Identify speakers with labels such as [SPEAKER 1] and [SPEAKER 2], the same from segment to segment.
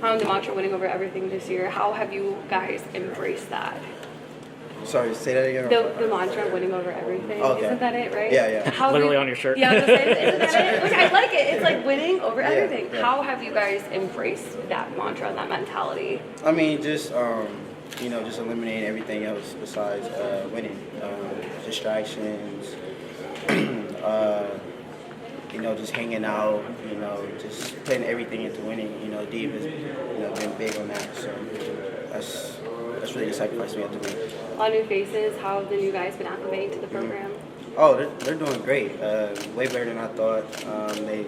[SPEAKER 1] The mantra winning over everything this year. How have you guys embraced that?
[SPEAKER 2] Sorry, say that again.
[SPEAKER 1] The mantra winning over everything.
[SPEAKER 2] Okay.
[SPEAKER 1] Isn't that it, right?
[SPEAKER 2] Yeah.
[SPEAKER 1] How
[SPEAKER 3] Literally on your shirt.
[SPEAKER 1] Yeah, I was gonna say, isn't that it? Which I like it. It's like winning over everything.
[SPEAKER 2] Yeah.
[SPEAKER 1] How have you guys embraced that mantra and that mentality?
[SPEAKER 2] I mean, just just eliminating everything else besides winning. Distractions. Just hanging out. Just putting everything into winning. Deep has been big on that. So that's really the sacrifice we have to make.
[SPEAKER 1] A lot of new faces. How have the new guys been acclimating to the program?
[SPEAKER 2] Oh, they're doing great. Way better than I thought. They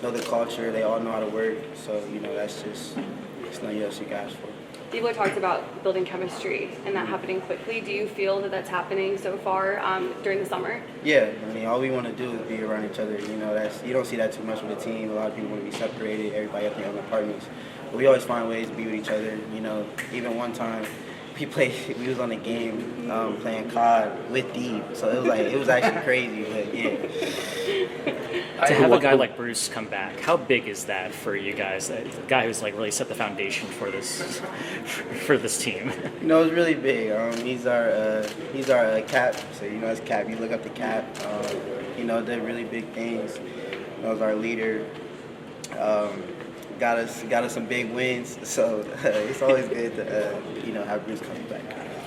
[SPEAKER 2] know the culture. They all know how to work. So that's just it's nothing else you guys for.
[SPEAKER 1] People talked about building chemistry and that happening quickly. Do you feel that that's happening so far during the summer?
[SPEAKER 2] Yeah, I mean, all we want to do is be around each other. You don't see that too much with a team. A lot of people want to be separated. Everybody have their own apartments. But we always find ways to be with each other. Even one time we was on a game playing COD with Deep. So it was actually crazy. But yeah.
[SPEAKER 3] To have a guy like Bruce come back, how big is that for you guys? A guy who's like really set the foundation for this team.
[SPEAKER 2] It's really big. He's our cap. So as cap, you look up the cap. Did really big things. Was our leader. Got us some big wins. So it's always good to have Bruce coming back.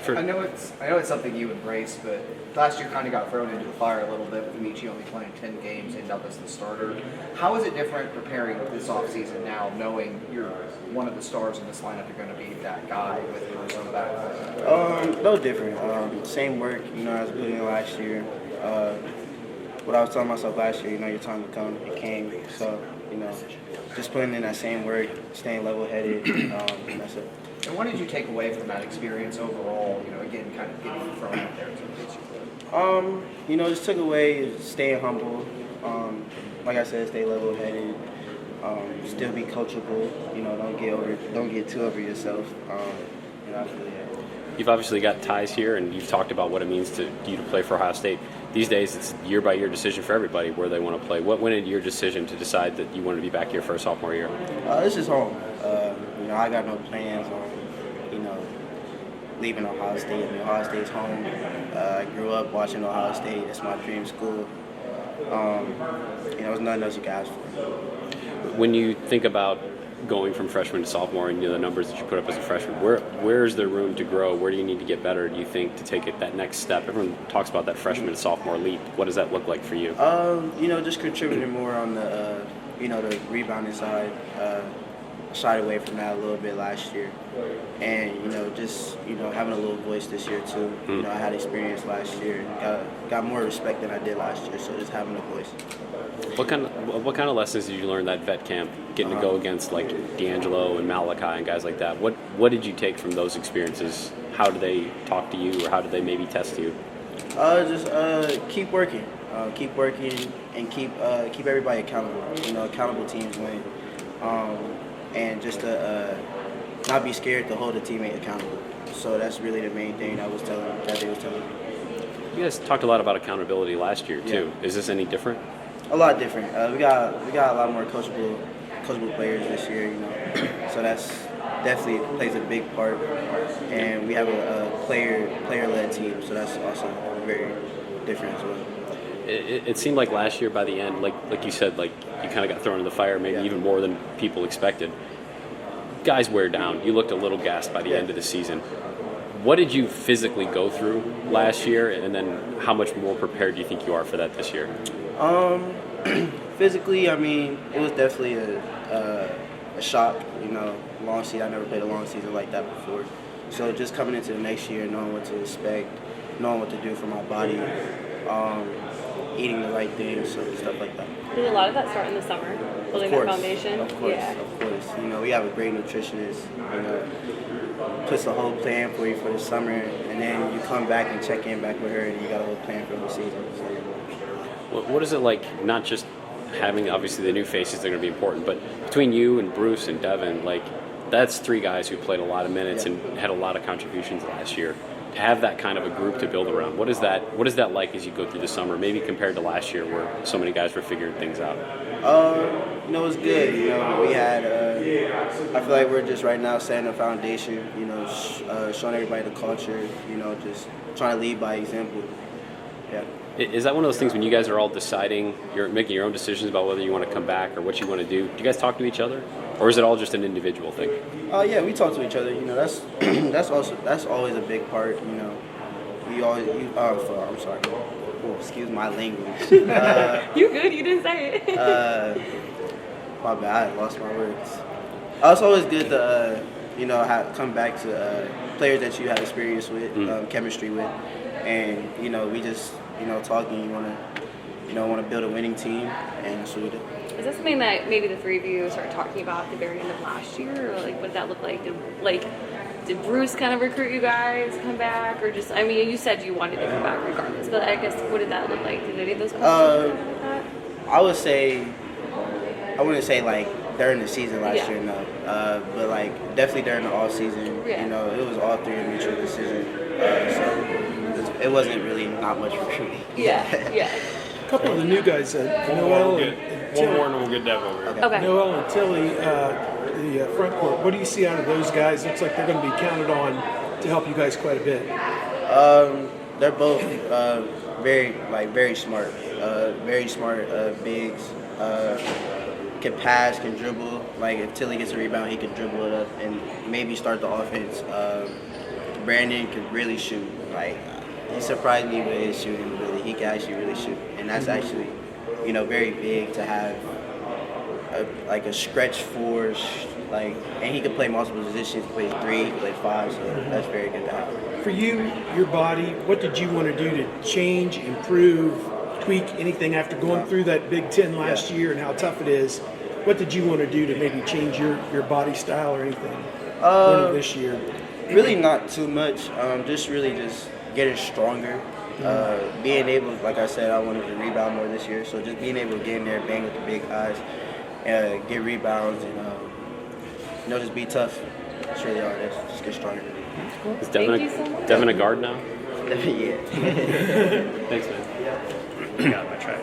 [SPEAKER 4] I know it's something you embrace, but last year kind of got thrown into the fire a little bit with Michi only playing 10 games, ended up as the starter. How is it different preparing this offseason now, knowing you're one of the stars in this lineup, you're going to be that guy with Bruce on the back?
[SPEAKER 2] No different. Same work, as I put in last year. What I was telling myself last year, your time will come. It came. So, just putting in that same work, staying level-headed, that's it.
[SPEAKER 4] And what did you take away from that experience overall, again, kind of getting thrown out there to
[SPEAKER 2] just took away staying humble. Like I said, stay level-headed. Still be coachable. Don't get too over yourself. That's really it.
[SPEAKER 5] You've obviously got ties here, and you've talked about what it means to you to play for Ohio State. These days, it's a year-by-year decision for everybody where they want to play. What went into your decision to decide that you wanted to be back here for a sophomore year?
[SPEAKER 2] This is home. I got no plans on, leaving Ohio State. Ohio State's home. I grew up watching Ohio State. It's my dream school. There's nothing else you can ask for.
[SPEAKER 5] When you think about going from freshman to sophomore and the numbers that you put up as a freshman, where is there room to grow? Where do you need to get better, do you think, to take it that next step? Everyone talks about that freshman to sophomore leap. What does that look like for you?
[SPEAKER 2] Just contributing more on the rebounding side. Shied away from that a little bit last year, and just having a little voice this year too. I had experience last year, got more respect than I did last year, so just having a voice.
[SPEAKER 5] What kind of lessons did you learn that vet camp, getting to go against like D'Angelo and Malachi and guys like that? What did you take from those experiences? How do they talk to you, or how do they maybe test you?
[SPEAKER 2] Just keep working, and keep everybody accountable. Accountable teams win. And just to not be scared to hold a teammate accountable. So that's really the main thing that they was telling me.
[SPEAKER 5] You guys talked a lot about accountability last year too. Yeah. Is this any different?
[SPEAKER 2] A lot different. We got a lot more coachable players this year. So that's definitely plays a big part. And we have a player-led team. So that's also very different as well.
[SPEAKER 5] It seemed like last year by the end, like you said, like you kind of got thrown in the fire, maybe even more than people expected. Guys wear down. You looked a little gassed by the end of the season. What did you physically go through last year, and then how much more prepared do you think you are for that this year?
[SPEAKER 2] Physically, it was definitely a shock. Long season. I never played a long season like that before. So just coming into the next year, knowing what to expect, knowing what to do for my body. Eating the right things, so stuff like that.
[SPEAKER 1] Did a lot of that start in the summer, building that foundation?
[SPEAKER 2] Of course,
[SPEAKER 1] yeah.
[SPEAKER 2] Of course. We have a great nutritionist, puts a whole plan for you for the summer, and then you come back and check in back with her, and you got a whole plan for the whole season. So.
[SPEAKER 5] What is it like, not just having, obviously, the new faces that are going to be important, but between you and Bruce and Devin, that's three guys who played a lot of minutes and had a lot of contributions last year. To have that kind of a group to build around, what is that like as you go through the summer, maybe compared to last year where so many guys were figuring things out?
[SPEAKER 2] It was good. We had I feel like we're just right now setting a foundation, you know, showing everybody the culture, you know, just trying to lead by example. Yeah.
[SPEAKER 5] Is that one of those things when you guys are all deciding, you're making your own decisions about whether you want to come back or what you want to do? Do you guys talk to each other, or is it all just an individual thing?
[SPEAKER 2] Yeah, we talk to each other. You know, that's that's always a big part. You know, we always. I'm sorry. Oh, excuse my language.
[SPEAKER 1] You good? You didn't say it.
[SPEAKER 2] My bad. I lost my words. It's always good to you know come back to players that you have experience with, chemistry with, and you know we just talking. You want to build a winning team, and so we do.
[SPEAKER 1] Is that something that maybe the three of you started talking about at the very end of last year, or like what did that look like? Did Bruce kind of recruit you guys to come back, or just? I mean, you said you wanted to come back regardless, but I guess what did that look like? Did any of those conversations happen with that?
[SPEAKER 2] I would say, I wouldn't say like during the season last year, no. But like definitely during the off season,
[SPEAKER 1] Yeah.
[SPEAKER 2] you know, it was all three a mutual decision. So it wasn't really not much recruiting.
[SPEAKER 1] Yeah.
[SPEAKER 6] A couple of the new guys, Noel and
[SPEAKER 7] One more
[SPEAKER 6] Tilly.
[SPEAKER 7] and we'll get Dev over here.
[SPEAKER 1] Okay.
[SPEAKER 6] Noel and Tilly, the front court. What do you see out of those guys? Looks like they're going to be counted on to help you guys quite a bit.
[SPEAKER 2] They're both very smart, bigs. Can pass, can dribble. Like if Tilly gets a rebound, he can dribble it up and maybe start the offense. Brandon can really shoot. Like he surprised me with his shooting. Really, he can actually really shoot, and that's actually, you know, very big to have. A stretch four, and he can play multiple positions. He plays 3, he can play 5, so that's very good to have.
[SPEAKER 6] For you, your body, what did you want to do to change, improve, tweak anything after going through that Big Ten last year and how tough it is? What did you want to do to maybe change your body style or anything this year?
[SPEAKER 2] Really not too much. Just getting stronger. Being able, like I said, I wanted to rebound more this year. So just being able to get in there, bang with the big guys, get rebounds, and just be tough. That's really all it is. Just get stronger.
[SPEAKER 5] Is
[SPEAKER 1] Thank you so much.
[SPEAKER 5] Devin a guard now?
[SPEAKER 2] Yeah.
[SPEAKER 5] Thanks, man.
[SPEAKER 3] You got my track.